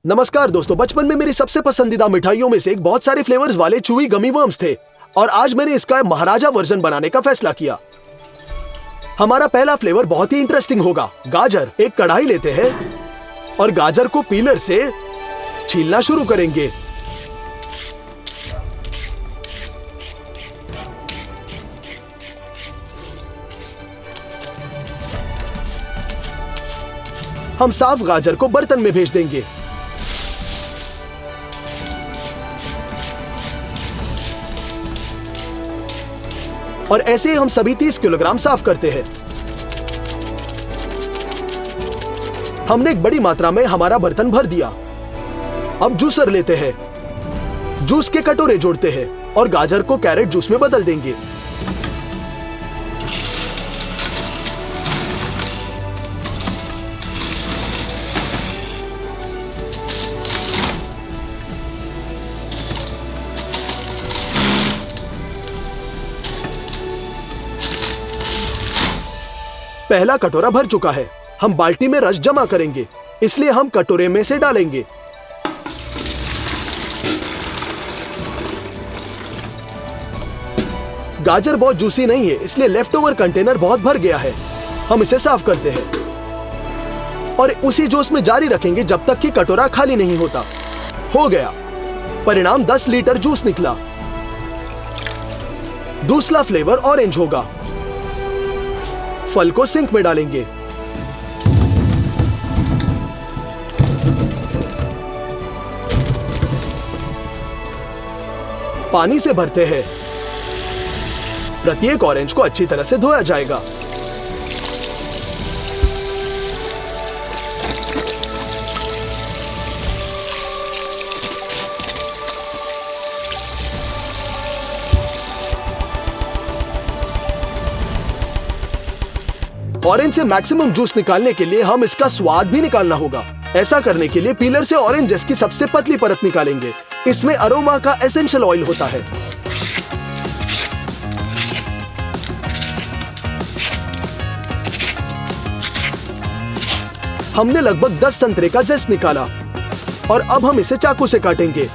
नमस्कार दोस्तों, बचपन में मेरी सबसे पसंदीदा मिठाइयों में से एक बहुत सारे फ्लेवर्स वाले चूई गमी वर्म्स थे और आज मैंने इसका महाराजा वर्जन बनाने का फैसला किया। हमारा पहला फ्लेवर बहुत ही इंटरेस्टिंग होगा। गाजर। एक कढ़ाई लेते हैं और गाजर को पीलर से छीलना शुरू करेंगे। हम साफ गाजर को बर्तन में भेज देंगे। और ऐसे ही हम सभी 30 किलोग्राम साफ करते हैं। हमने एक बड़ी मात्रा में हमारा बर्तन भर दिया। अब जूसर लेते हैं, जूस के कटोरे जोड़ते हैं और गाजर को कैरेट जूस में बदल देंगे। पहला कटोरा भर चुका है। हम बाल्टी में रस जमा करेंगे, इसलिए हम कटोरे में से डालेंगे। गाजर बहुत जूसी नहीं है, इसलिए लेफ्ट ओवर कंटेनर बहुत भर गया है। हम इसे साफ करते हैं और उसी जोश में जारी रखेंगे जब तक कि कटोरा खाली नहीं होता। हो गया। परिणाम 10 लीटर जूस निकला। दूसरा फ्लेवर ऑरेंज होगा। फल को सिंक में डालेंगे। पानी से भरते हैं। प्रत्येक ऑरेंज को अच्छी तरह से धोया जाएगा। ऑरेंज से मैक्सिमम जूस निकालने के लिए हम इसका स्वाद भी निकालना होगा। ऐसा करने के लिए पीलर से ऑरेंजेस की सबसे पतली परत निकालेंगे। इसमें अरोमा का एसेंशियल ऑयल होता है। हमने लगभग 10 संतरे का जेस्ट निकाला और अब हम इसे चाकू से काटेंगे।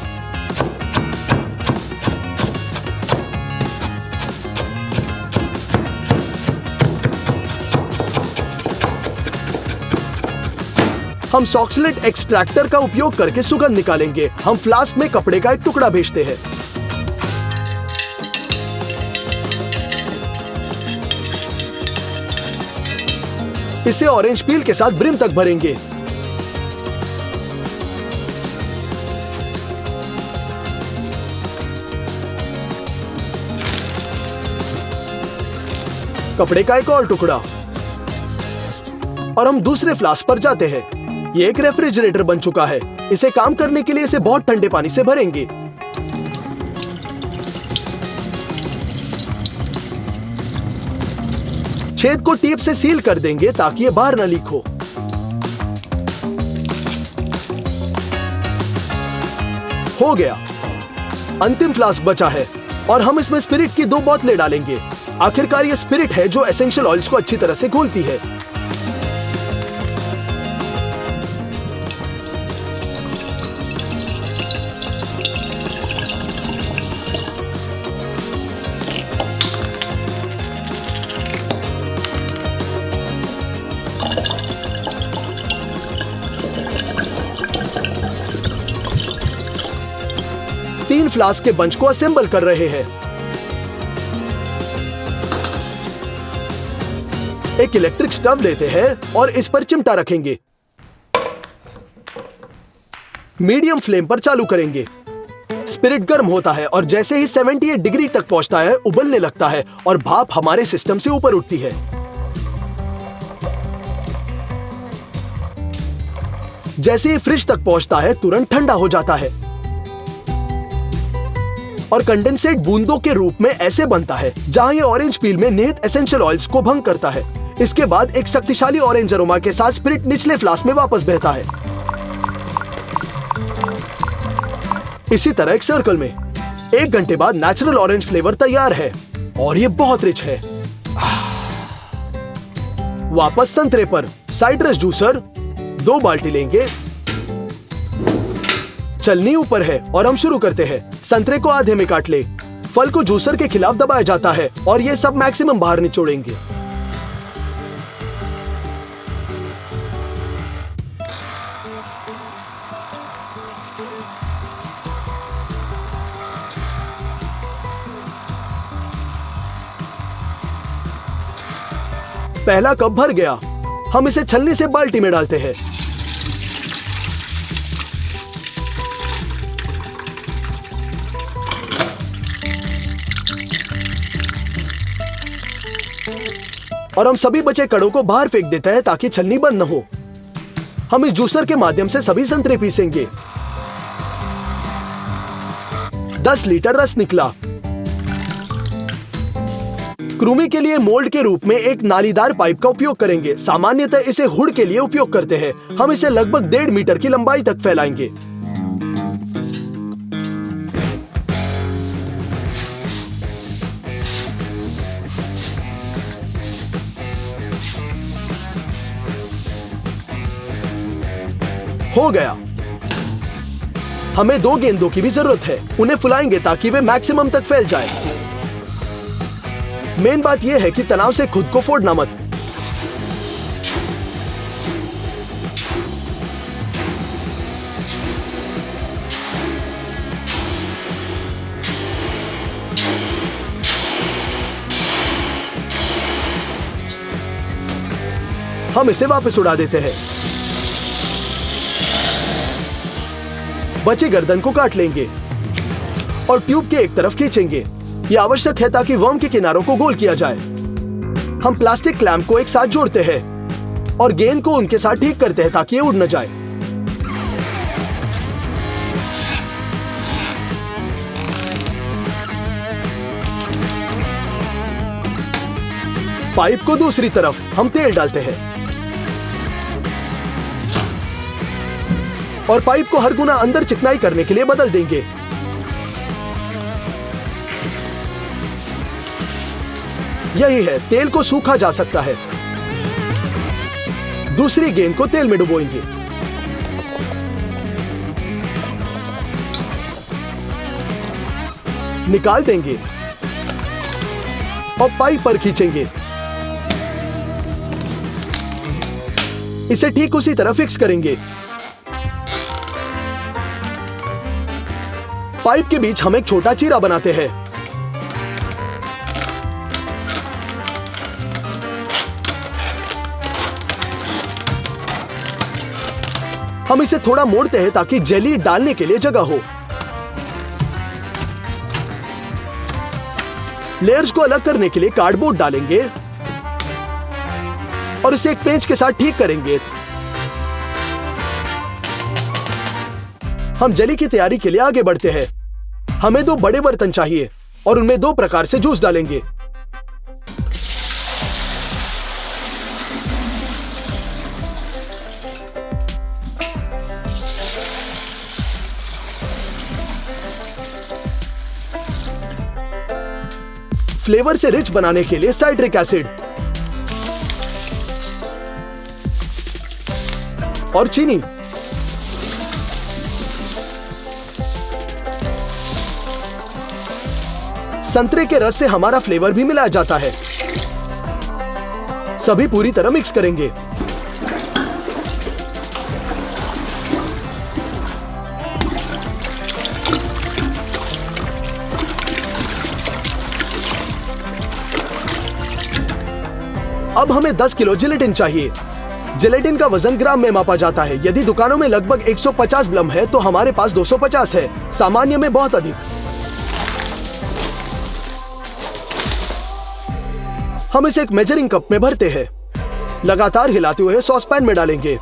हम सॉक्सलेट एक्सट्रैक्टर का उपयोग करके सुगंध निकालेंगे। हम फ्लास्क में कपड़े का एक टुकड़ा भेजते हैं। इसे ऑरेंज पील के साथ ब्रिम तक भरेंगे। कपड़े का एक और टुकड़ा और हम दूसरे फ्लास्क पर जाते हैं। ये एक रेफ्रिजरेटर बन चुका है। इसे काम करने के लिए इसे बहुत ठंडे पानी से भरेंगे। छेद को टेप से सील कर देंगे ताकि ये बाहर न लीक हो। हो गया। अंतिम फ्लास्क बचा है और हम इसमें स्पिरिट की 2 बोतलें डालेंगे। आखिरकार ये स्पिरिट है जो एसेंशियल ऑयल्स को अच्छी तरह से घोलती है। तीन फ्लास्क के बंच को असेंबल कर रहे हैं। एक इलेक्ट्रिक स्टव लेते हैं और इस पर चिमटा रखेंगे। मीडियम फ्लेम पर चालू करेंगे। स्पिरिट गर्म होता है और जैसे ही 78 डिग्री तक पहुंचता है उबलने लगता है और भाप हमारे सिस्टम से ऊपर उठती है। जैसे ही फ्रिज तक पहुंचता है तुरंत ठंडा हो जाता है और कंडेंसेट बूंदों के रूप में ऐसे बनता है जहां ये ऑरेंज पील में निहित एसेंशियल ऑयल्स को भंग करता है। इसके बाद एक शक्तिशाली ऑरेंज अरोमा के साथ स्पिरिट निचले फ्लास्क में वापस बहता है। इसी तरह एक सर्कल में। 1 घंटे बाद नेचुरल ऑरेंज फ्लेवर तैयार है और ये बहुत रिच है। वापस संतरे पर। साइट्रस जूसर 2 बाल्टी लेंगे छलनी ऊपर है और हम शुरू करते हैं। संतरे को आधे में काट ले। फल को जूसर के खिलाफ दबाया जाता है और ये सब मैक्सिमम बाहर निचोड़ेंगे। पहला कप भर गया। हम इसे छलनी से बाल्टी में डालते हैं। और हम सभी बचे कड़ों को बाहर फेंक देते हैं ताकि छलनी बंद न हो। हम इस जूसर के माध्यम से सभी संतरे पीसेंगे। 10 लीटर रस निकला। क्रूमी के लिए मोल्ड के रूप में एक नालीदार पाइप का उपयोग करेंगे। सामान्यतः इसे हुड के लिए उपयोग करते हैं। हम इसे लगभग 1.5 मीटर की लंबाई तक फैलाएंगे। हो गया। हमें 2 गेंदों की भी जरूरत है। उन्हें फुलाएंगे ताकि वे मैक्सिमम तक फैल जाए। मेन बात यह है कि तनाव से खुद को फोड़ना मत। हम इसे वापस उड़ा देते हैं। बचे गर्दन को काट लेंगे और ट्यूब के एक तरफ खींचेंगे। यह आवश्यक है ताकि वर्म के किनारों को गोल किया जाए। हम प्लास्टिक क्लैंप को एक साथ जोड़ते हैं और गेंद को उनके साथ ठीक करते हैं ताकि ये उड़ न जाए। पाइप को दूसरी तरफ हम तेल डालते हैं और पाइप को हर गुना अंदर चिकनाई करने के लिए बदल देंगे। यही है, तेल को सूखा जा सकता है। दूसरी गेंद को तेल में डुबोएंगे। निकाल देंगे और पाइप पर खींचेंगे। इसे ठीक उसी तरह फिक्स करेंगे। पाइप के बीच हम एक छोटा चीरा बनाते हैं। हम इसे थोड़ा मोड़ते हैं ताकि जेली डालने के लिए जगह हो। लेयर्स को अलग करने के लिए कार्डबोर्ड डालेंगे और इसे एक पेंच के साथ ठीक करेंगे। हम जेली की तैयारी के लिए आगे बढ़ते हैं। हमें 2 बड़े बर्तन चाहिए और उनमें 2 प्रकार से जूस डालेंगे। फ्लेवर से रिच बनाने के लिए साइट्रिक एसिड और चीनी। संतरे के रस से हमारा फ्लेवर भी मिलाया जाता है। सभी पूरी तरह मिक्स करेंगे। अब हमें 10 किलो जिलेटिन चाहिए। जिलेटिन का वजन ग्राम में मापा जाता है। यदि दुकानों में लगभग 150 ग्राम है तो हमारे पास 250 है। सामान्य में बहुत अधिक। हम इसे एक मेजरिंग कप में भरते हैं। लगातार हिलाते हुए सॉसपैन में डालेंगे।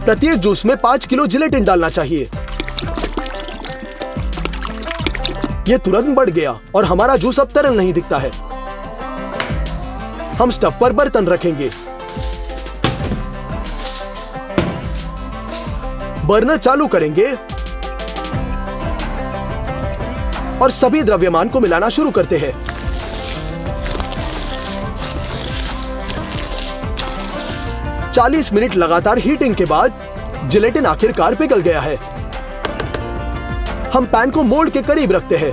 प्रत्येक जूस में 5 किलो जिलेटिन डालना चाहिए। यह तुरंत बढ़ गया और हमारा जूस अब तरल नहीं दिखता है। हम स्टफ पर बर्तन रखेंगे। बर्नर चालू करेंगे और सभी द्रव्यमान को मिलाना शुरू करते हैं। 40 मिनट लगातार हीटिंग के बाद जिलेटिन आखिरकार पिघल गया है। हम पैन को मोल्ड के करीब रखते हैं।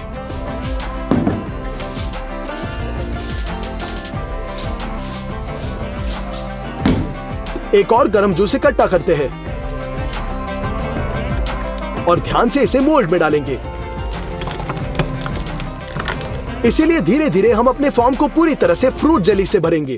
एक और गर्म जूस इकट्ठा करते हैं और ध्यान से इसे मोल्ड में डालेंगे। इसीलिए धीरे धीरे हम अपने फॉर्म को पूरी तरह से फ्रूट जेली से भरेंगे।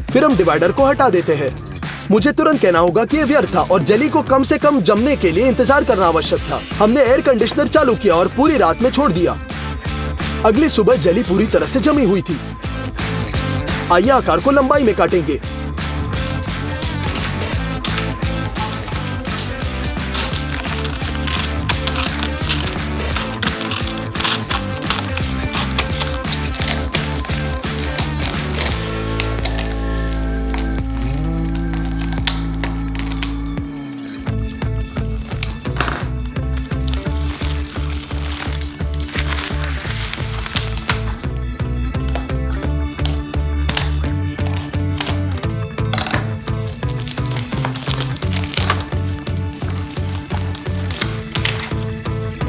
फिर हम डिवाइडर को हटा देते हैं। मुझे तुरंत कहना होगा कि यह व्यर्थ था और जेली को कम से कम जमने के लिए इंतजार करना आवश्यक था। हमने एयर कंडीशनर चालू किया और पूरी रात में छोड़ दिया। अगली सुबह जेली पूरी तरह से जमी हुई थी। आइए आकार को लंबाई में काटेंगे।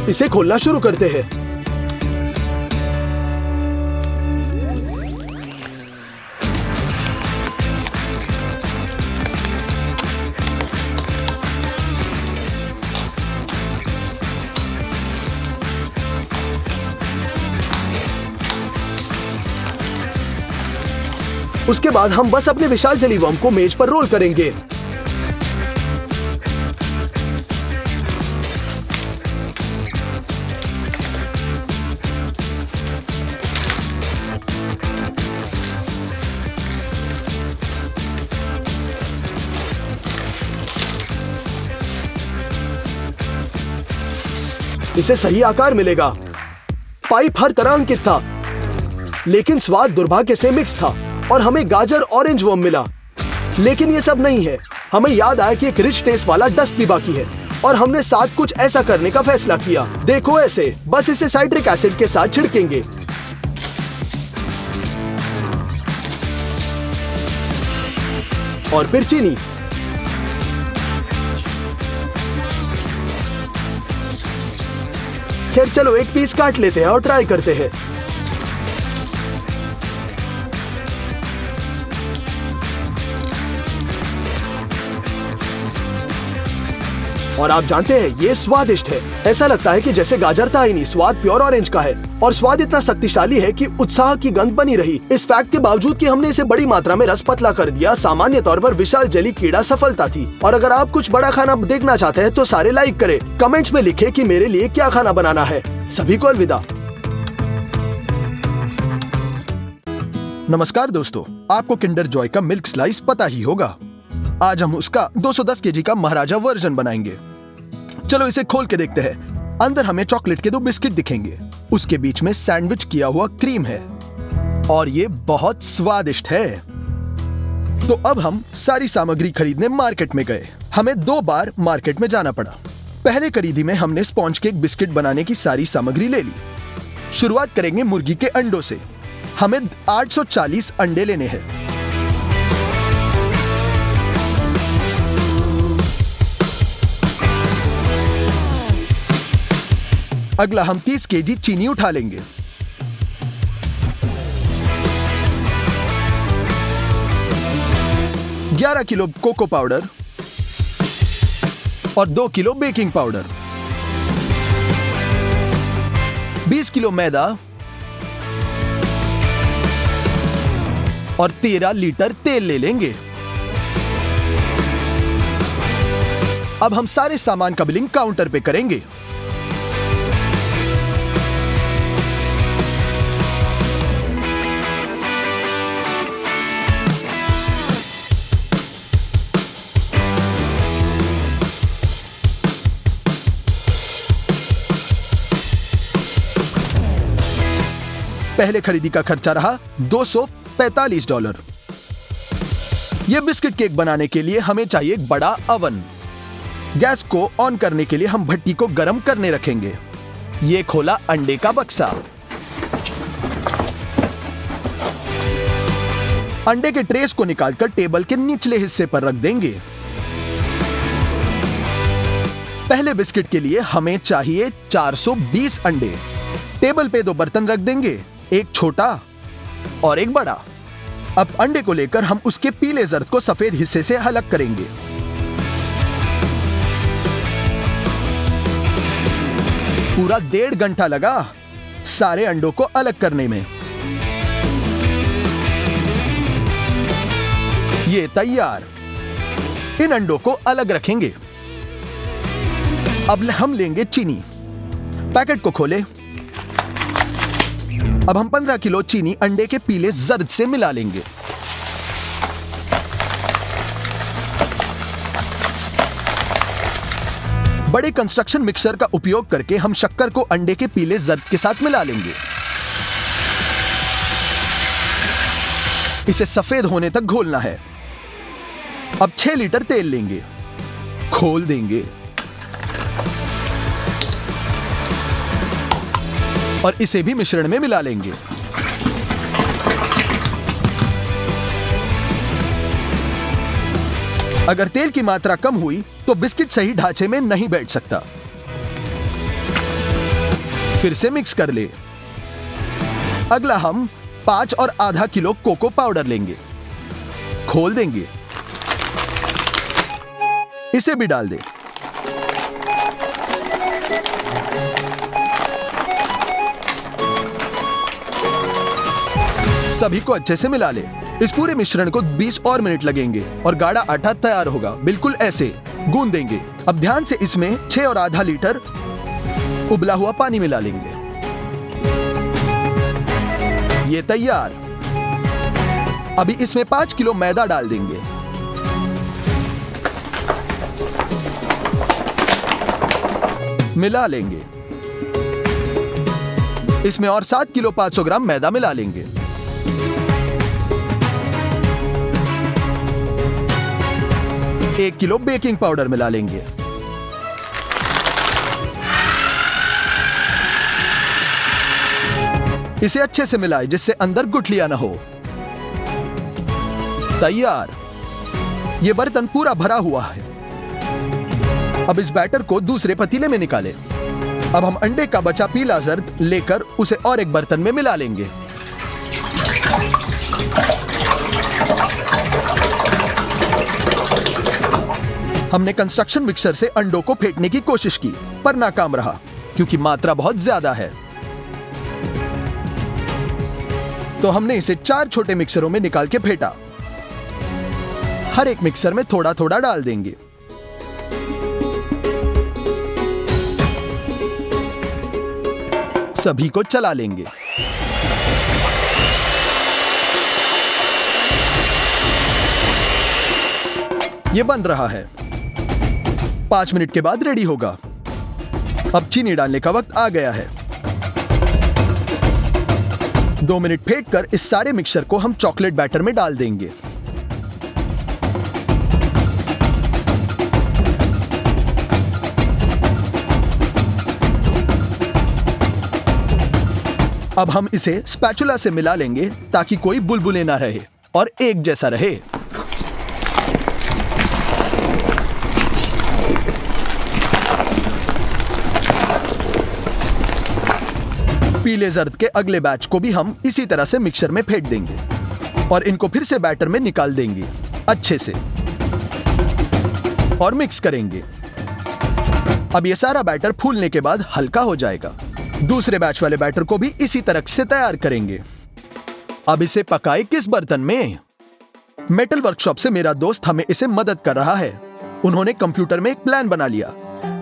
इसे खोलना शुरू करते हैं। उसके बाद हम बस अपने विशाल जेली वर्म को मेज पर रोल करेंगे। इसे सही आकार मिलेगा। पाइप हर तरह अंकित था, लेकिन स्वाद दुर्भाग्य से मिक्स था और हमें गाजर ऑरेंज वर्म मिला। लेकिन ये सब नहीं है। हमें याद आया कि एक रिच टेस्ट वाला डस्ट भी बाकी है और हमने साथ कुछ ऐसा करने का फैसला किया। देखो ऐसे, बस इसे साइट्रिक एसिड के साथ छिड़केंगे। और फिर चीनी। खैर चलो एक पीस काट लेते हैं और ट्राई करते हैं। और आप जानते हैं ये स्वादिष्ट है। ऐसा लगता है कि जैसे गाजर था ही नहीं, स्वाद प्योर ऑरेंज का है और स्वाद इतना शक्तिशाली है कि उत्साह की गंध बनी रही। इस फैक्ट के बावजूद कि हमने इसे बड़ी मात्रा में रस पतला कर दिया, सामान्य तौर पर विशाल जेली कीड़ा सफलता थी। और अगर आप कुछ बड़ा खाना देखना चाहते हैं तो सारे लाइक करें, कमेंट्स में लिखें कि मेरे लिए क्या खाना बनाना है। सभी को अलविदा। नमस्कार दोस्तों, आपको किंडर जॉय का मिल्क स्लाइस पता ही होगा। आज हम उसका 210 केजी का महाराजा वर्जन बनाएंगे। चलो इसे खोल के देखते हैं। अंदर हमें चॉकलेट के 2 बिस्किट दिखेंगे। उसके बीच में सैंडविच किया हुआ क्रीम है और ये बहुत स्वादिष्ट है। तो अब हम सारी सामग्री खरीदने मार्केट में गए। हमें 2 बार मार्केट में जाना पड़ा। पहले खरीदी में हमने स्पॉन्ज केक बिस्किट बनाने की सारी सामग्री ले ली। शुरुआत करेंगे मुर्गी के अंडों से। हमें 840 अंडे लेने हैं। अगला हम 30 केजी चीनी उठा लेंगे। $11 किलो कोको पाउडर और 2 किलो बेकिंग पाउडर, 20 किलो मैदा और 13 लीटर तेल ले लेंगे। अब हम सारे सामान का बिलिंग काउंटर पे करेंगे। पहले खरीदी का खर्चा रहा $245। यह बिस्किट केक बनाने के लिए हमें चाहिए एक बड़ा अवन। गैस को ऑन करने के लिए हम भट्टी को गर्म करने रखेंगे। ये खोला अंडे का बक्सा। अंडे के ट्रेस को निकालकर टेबल के निचले हिस्से पर रख देंगे। पहले बिस्किट के लिए हमें चाहिए 420 अंडे। टेबल पे 2 बर्तन रख देंगे, एक छोटा और एक बड़ा। अब अंडे को लेकर हम उसके पीले जर्द को सफेद हिस्से से अलग करेंगे। पूरा 1.5 घंटा लगा सारे अंडों को अलग करने में। ये तैयार। इन अंडों को अलग रखेंगे। अब हम लेंगे चीनी। पैकेट को खोलें। अब हम 15 किलो चीनी अंडे के पीले जर्द से मिला लेंगे। बड़े कंस्ट्रक्शन मिक्सर का उपयोग करके हम शक्कर को अंडे के पीले जर्द के साथ मिला लेंगे। इसे सफेद होने तक घोलना है। अब 6 लीटर तेल लेंगे, खोल देंगे और इसे भी मिश्रण में मिला लेंगे। अगर तेल की मात्रा कम हुई तो बिस्किट सही ढांचे में नहीं बैठ सकता। फिर से मिक्स कर ले। अगला हम 5 और आधा किलो कोको पाउडर लेंगे, खोल देंगे, इसे भी डाल दें। सभी को अच्छे से मिला ले। इस पूरे मिश्रण को 20 और मिनट लगेंगे और गाढ़ा आटा तैयार होगा। बिल्कुल ऐसे गूंद देंगे। अब ध्यान से इसमें 6 और आधा लीटर उबला हुआ पानी मिला लेंगे। ये तैयार। अभी इसमें 5 किलो मैदा डाल देंगे। मिला लेंगे। इसमें और 7 किलो 500 ग्राम मैदा मिला लेंगे। एक किलो बेकिंग पाउडर मिला लेंगे। इसे अच्छे से मिलाएं जिससे अंदर गुठलियां ना हो। तैयार। यह बर्तन पूरा भरा हुआ है। अब इस बैटर को दूसरे पतीले में निकालें। अब हम अंडे का बचा पीला जर्द लेकर उसे और एक बर्तन में मिला लेंगे। हमने कंस्ट्रक्शन मिक्सर से अंडों को फेंटने की कोशिश की पर नाकाम रहा क्योंकि मात्रा बहुत ज्यादा है। तो हमने इसे 4 छोटे मिक्सरों में निकाल के फेंटा। हर एक मिक्सर में थोड़ा थोड़ा डाल देंगे। सभी को चला लेंगे। यह बन रहा है। 5 मिनट के बाद रेडी होगा। अब चीनी डालने का वक्त आ गया है। 2 मिनट फेंटकर इस सारे मिक्सर को हम चॉकलेट बैटर में डाल देंगे। अब हम इसे स्पैचुला से मिला लेंगे ताकि कोई बुलबुले ना रहे और एक जैसा रहे। पीले जर्द के अगले बैच को भी हम इसी तरह से मिक्सर में फेंट देंगे और इनको फिर से बैटर में निकाल देंगे अच्छे से और मिक्स करेंगे। अब ये सारा बैटर फूलने के बाद हल्का हो जाएगा। दूसरे बैच वाले बैटर को भी इसी तरह से तैयार करेंगे। अब इसे पकाए किस बर्तन में? मेटल वर्कशॉप से मेरा दोस्त हमें इसे मदद कर रहा है। उन्होंने कंप्यूटर में एक प्लान बना लिया।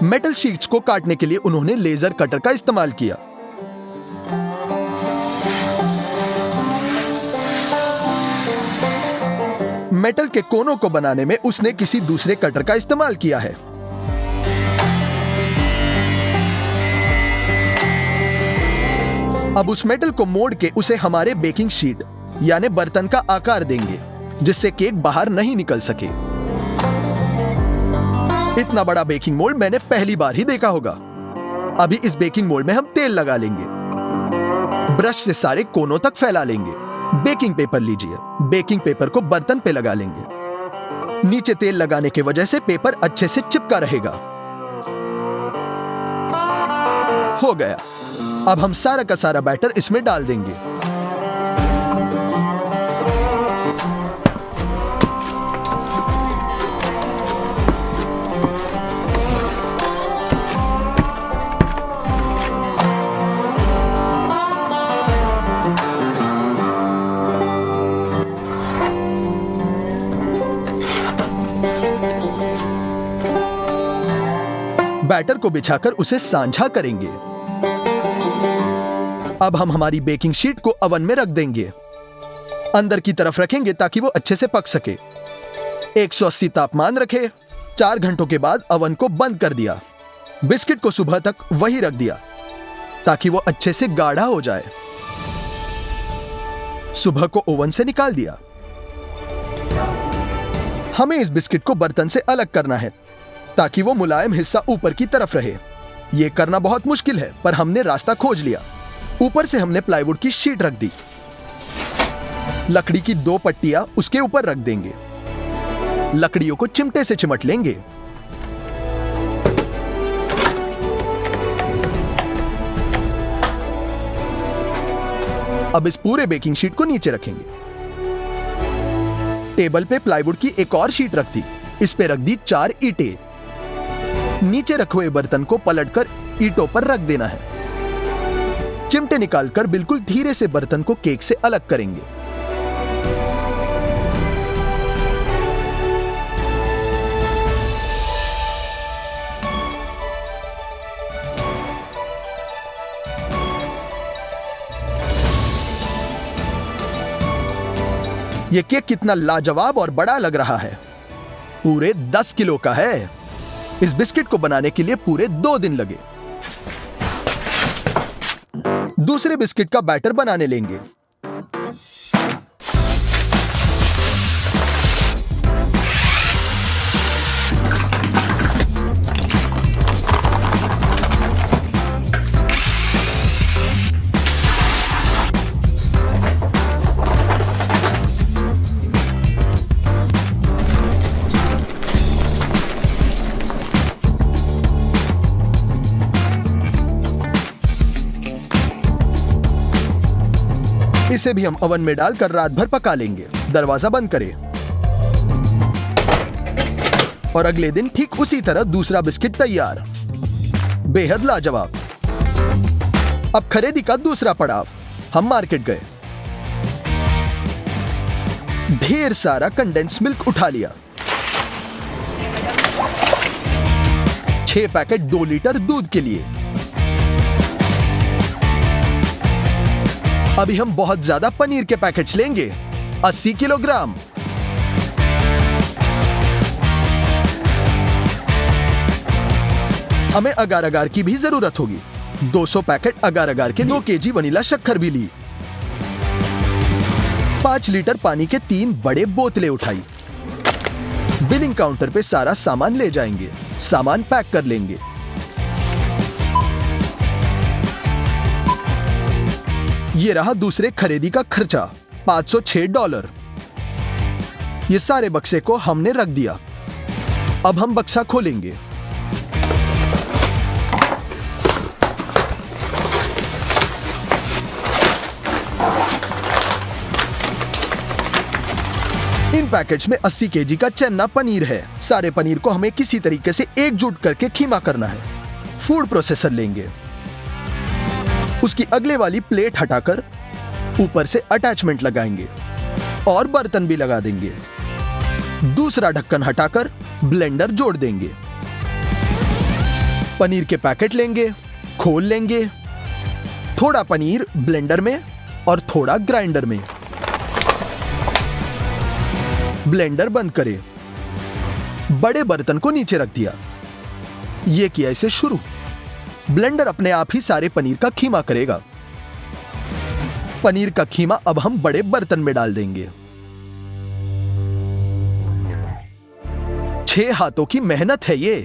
मेटल शीट्स को काटने के लिए उन्होंने लेजर कटर का इस्तेमाल किया। मेटल के कोनों को बनाने में उसने किसी दूसरे कटर का इस्तेमाल किया है। अब उस मेटल को मोड़ के उसे हमारे बेकिंग शीट यानी बर्तन का आकार देंगे, जिससे केक बाहर नहीं निकल सके। इतना बड़ा बेकिंग मोल्ड मैंने पहली बार ही देखा होगा। अभी इस बेकिंग मोल्ड में हम तेल लगा लेंगे। ब्रश से सारे कोनों तक फैला लेंगे। बेकिंग पेपर लीजिए। बेकिंग पेपर को बर्तन पे लगा लेंगे। नीचे तेल लगाने की वजह से पेपर अच्छे से चिपका रहेगा। हो गया। अब हम सारा का सारा बैटर इसमें डाल देंगे। बैटर को बिछाकर उसे सांझा करेंगे। अब हम हमारी बेकिंग शीट को ओवन में रख देंगे। अंदर की तरफ रखेंगे ताकि वो अच्छे से पक सके। 180 तापमान रखे। 4 घंटों के बाद ओवन को बंद कर दिया। बिस्किट को सुबह तक वही रख दिया ताकि वो अच्छे से गाढ़ा हो जाए। सुबह को ओवन से निकाल दिया। हमें इस बिस्किट को बर्तन से अलग करना है ताकि वो मुलायम हिस्सा ऊपर की तरफ रहे। यह करना बहुत मुश्किल है, पर हमने रास्ता खोज लिया। ऊपर से हमने प्लाईवुड की शीट रख दी। लकड़ी की 2 पट्टियां उसके ऊपर रख देंगे। लकड़ियों को चिमटे से चिमट लेंगे। अब इस पूरे बेकिंग शीट को नीचे रखेंगे। टेबल पे प्लाईवुड की एक और शीट रख दी। इस पे रख दी 4 ईंटें। नीचे रखे हुए बर्तन को पलटकर ईंटों पर रख देना है। चिमटे निकालकर बिल्कुल धीरे से बर्तन को केक से अलग करेंगे। यह केक कितना लाजवाब और बड़ा लग रहा है। पूरे 10 किलो का है। इस बिस्किट को बनाने के लिए पूरे 2 दिन लगे। दूसरे बिस्किट का बैटर बनाने लेंगे। इसे भी हम ओवन में डालकर रात भर पका लेंगे। दरवाजा बंद करें। और अगले दिन ठीक उसी तरह दूसरा बिस्किट तैयार। बेहद लाजवाब। अब खरीदी का दूसरा पड़ाव। हम मार्केट गए। ढेर सारा कंडेंस मिल्क उठा लिया। 6 पैकेट 2 लीटर दूध के लिए। अभी हम बहुत ज्यादा पनीर के पैकेट्स लेंगे। 80 किलोग्राम। हमें अगार अगार की भी जरूरत होगी। 200 पैकेट अगार अगार के 2 केजी वनीला शक्कर भी ली। 5 लीटर पानी के 3 बड़े बोतलें उठाई। बिलिंग काउंटर पे सारा सामान ले जाएंगे। सामान पैक कर लेंगे। ये रहा दूसरे खरीदी का खर्चा, $506। ये सारे बक्से को हमने रख दिया। अब हम बक्सा खोलेंगे। इन पैकेट्स में 80 केजी का चन्ना पनीर है। सारे पनीर को हमें किसी तरीके से एकजुट करके खीमा करना है। फूड प्रोसेसर लेंगे। उसकी अगले वाली प्लेट हटाकर ऊपर से अटैचमेंट लगाएंगे और बर्तन भी लगा देंगे। दूसरा ढक्कन हटाकर ब्लेंडर जोड़ देंगे। पनीर के पैकेट लेंगे, खोल लेंगे, थोड़ा पनीर ब्लेंडर में और थोड़ा ग्राइंडर में। ब्लेंडर बंद करें। बड़े बर्तन को नीचे रख दिया। ये किया इसे शुरू। ब्लेंडर अपने आप ही सारे पनीर का खीमा करेगा। पनीर का खीमा अब हम बड़े बर्तन में डाल देंगे। 6 हाथों की मेहनत है ये।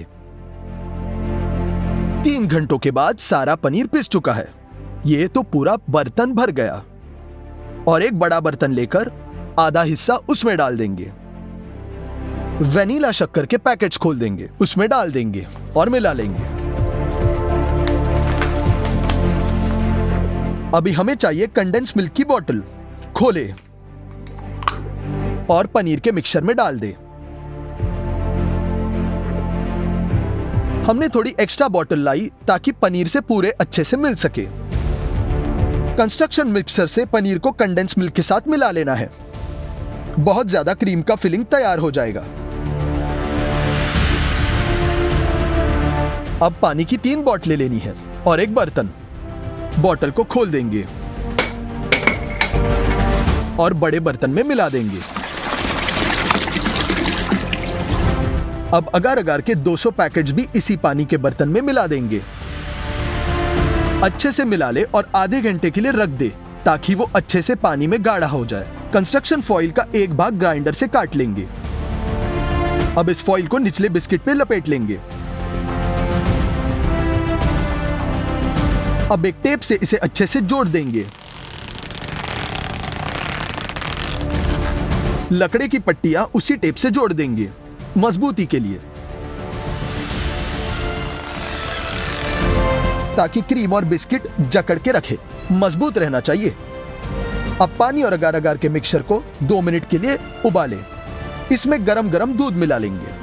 3 घंटों के बाद सारा पनीर पिस चुका है। ये तो पूरा बर्तन भर गया। और एक बड़ा बर्तन लेकर आधा हिस्सा उसमें डाल देंगे। वेनिला शक्कर के पैकेट्स खोल देंगे, उसमें डाल देंगे और मिला लेंगे। अभी हमें चाहिए कंडेंस मिल्क की बोतल। खोले और पनीर के मिक्सचर में डाल दे। हमने थोड़ी एक्स्ट्रा बोतल लाई ताकि पनीर से पूरे अच्छे से मिल सके। कंस्ट्रक्शन मिक्सर से पनीर को कंडेंस मिल्क के साथ मिला लेना है। बहुत ज्यादा क्रीम का फिलिंग तैयार हो जाएगा। अब पानी की 3 बोतलें लेनी है और एक बर्तन। बोतल को खोल देंगे और बड़े बर्तन में मिला देंगे। अब अगार अगार के 200 पैकेट्स भी इसी पानी के बर्तन में मिला देंगे। अच्छे से मिला ले और आधे घंटे के लिए रख दे ताकि वो अच्छे से पानी में गाढ़ा हो जाए। कंस्ट्रक्शन फॉइल का एक भाग ग्राइंडर से काट लेंगे। अब इस फॉइल को निचले बिस्किट पे लपेट लेंगे। अब एक टेप से इसे अच्छे से जोड़ देंगे। लकड़े की पट्टियां उसी टेप से जोड़ देंगे मजबूती के लिए, ताकि क्रीम और बिस्किट जकड़ के रखे। मजबूत रहना चाहिए। अब पानी और अगार अगार के मिक्सचर को 2 मिनट के लिए उबालें। इसमें गरम गरम दूध मिला लेंगे।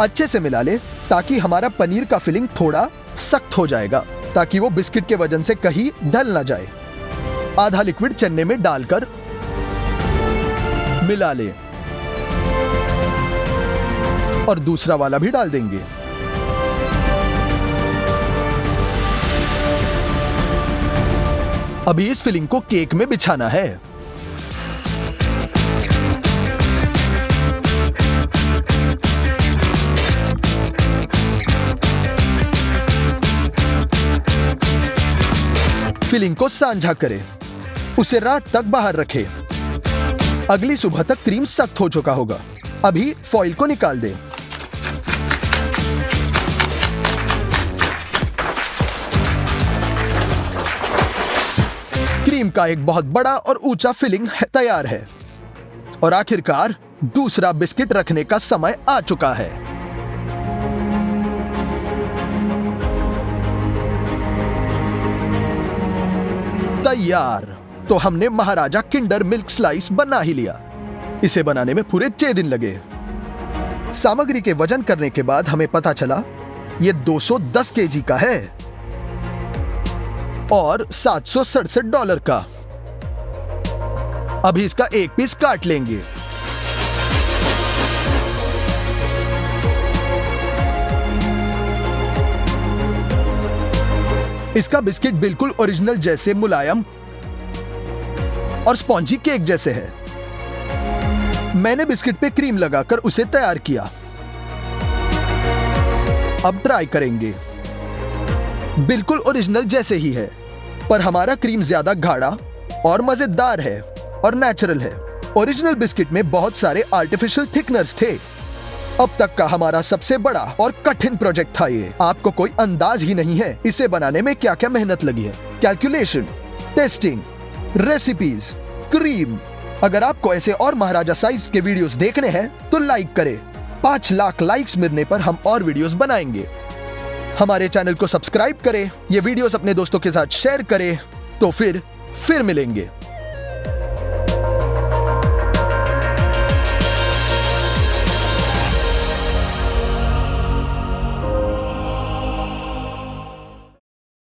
अच्छे से मिला ले ताकि हमारा पनीर का फिलिंग थोड़ा सख्त हो जाएगा, ताकि वो बिस्किट के वजन से कहीं ढल ना जाए। आधा लिक्विड चन्ने में डालकर मिला ले और दूसरा वाला भी डाल देंगे। अभी इस फिलिंग को केक में बिछाना है। फिलिंग को सांझा करें, उसे रात तक बाहर रखें। अगली सुबह तक क्रीम सख्त हो चुका होगा। अभी फॉइल को निकाल दें। क्रीम का एक बहुत बड़ा और ऊंचा फिलिंग तैयार है और आखिरकार दूसरा बिस्किट रखने का समय आ चुका है। तैयार। तो हमने महाराजा किंडर मिल्क स्लाइस बना ही लिया। इसे बनाने में पूरे 6 दिन लगे। सामग्री के वजन करने के बाद हमें पता चला ये 210 केजी का है और $767 का। अभी इसका एक पीस काट लेंगे। इसका बिस्किट बिल्कुल ओरिजिनल जैसे मुलायम और स्पॉन्जी केक जैसे है। मैंने बिस्किट पे क्रीम लगाकर उसे तैयार किया। अब ट्राई करेंगे। बिल्कुल ओरिजिनल जैसे ही है, पर हमारा क्रीम ज्यादा गाढ़ा और मजेदार है और नेचुरल है। ओरिजिनल बिस्किट में बहुत सारे आर्टिफिशियल थिकनर्स थे। अब तक का हमारा सबसे बड़ा और कठिन प्रोजेक्ट था ये। आपको कोई अंदाज ही नहीं है इसे बनाने में क्या क्या मेहनत लगी है। Calculation, testing, recipes, cream. अगर आपको ऐसे और महाराजा साइज के वीडियोस देखने हैं तो लाइक करें। 5 लाख लाइक्स मिलने पर हम और वीडियोस बनाएंगे। हमारे चैनल को सब्सक्राइब करें, ये वीडियोस अपने दोस्तों के साथ शेयर करें। तो फिर मिलेंगे।